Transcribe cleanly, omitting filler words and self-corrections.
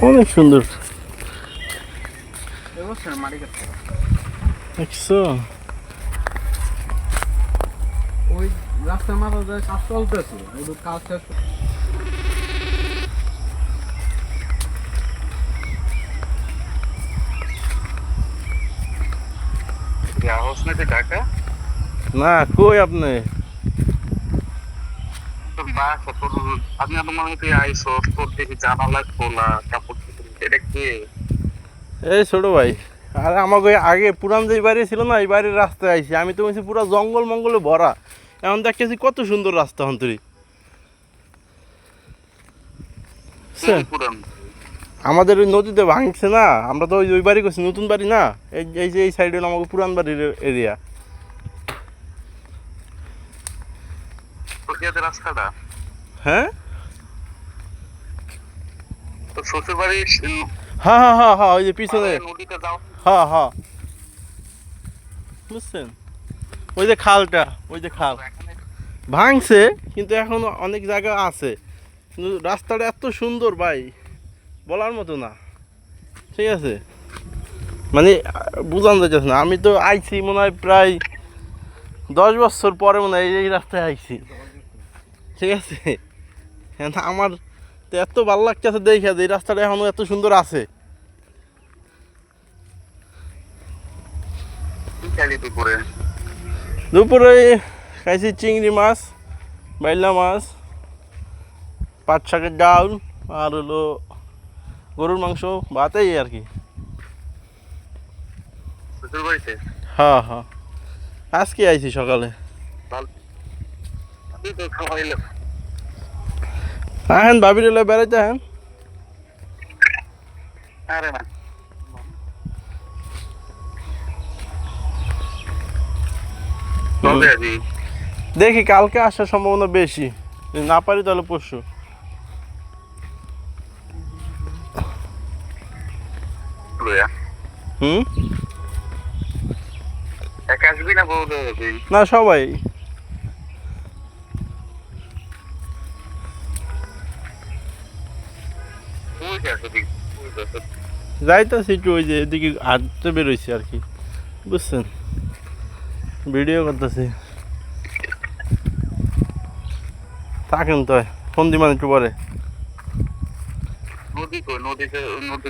অনেক সুন্দর। এবছর মাটি কাটছে দেখছো ওই রাস্তার মাথা দিয়ে কাজ চলতেছে, ওই কাজ শেষ ঢাকা না কই আপনি তোর বাস তোর আমি তোমার মতো আইসো তোর দেখি জানালা খোলা কাপড় এটা কি এই ছোট ভাই, আরে আমাকে আগে পুরান যে বাড়ি ছিল না, এই বাড়ির রাস্তায় আইছি আমি তো বলছি পুরো জঙ্গল মঙ্গলে ভরা। এখন দেখতেছি কত সুন্দর রাস্তা অন্তরি। পুরান আমাদের ওই নদীতে ভাঙছে না, আমরা তো ওই বাড়ি করছি, নতুন বাড়ি না। এই যে এই সাইডে আমাকে পুরান বাড়ির এরিয়া। তোর রাস্তাটা হ্যাঁ তোর শ্বশুর বাড়ি হ্যাঁ হ্যাঁ হ্যাঁ হ্যাঁ, ওই যে পিছনে। নদীতে যাও হ্যাঁ হ্যাঁ, বুঝছেন ওই যে খালটা, ওই যে খাল ভাঙছে কিন্তু এখনো অনেক জায়গা আছে। কিন্তু রাস্তাটা এত সুন্দর ভাই, বলার মতো না। ঠিক আছে, মানে বোঝানো যাচ্ছে না। আমি তো আইছি মনে হয় প্রায় 10 বছর পরে মনে হয় এই রাস্তায় আইছি। ঠিক আছে, আমার তো এত ভালো লাগতেছে দেখে যে এই রাস্তাটা এখনো এত সুন্দর আছে। দুপুরে খাইছি চিংড়ি মাছ, বাইলা মাছ, পাট শাকের ডাল, আর হলো গরুর মাংস, ভাতেই আর কি। শ্বশুর বাড়িতে হ্যাঁ হ্যাঁ, আজকে আইছি সকালে। হ্যাঁ ভাবির এলে বেড়াইতে। হ্যাঁ আরে না দেখি কালকে আসার সম্ভাবনা বেশি, যদি না পারি তাহলে পরশু। হুম, একা আসবি না বউ না সবাই যাইতেছি একটু ওই যে এদিকে হাঁটতে বেরোইছি আর কি, বুঝছেন, ভিডিও করতেছি। থাকেন তো, ফোন দিবেন একটু পরে। নদী কই নদীতে নদী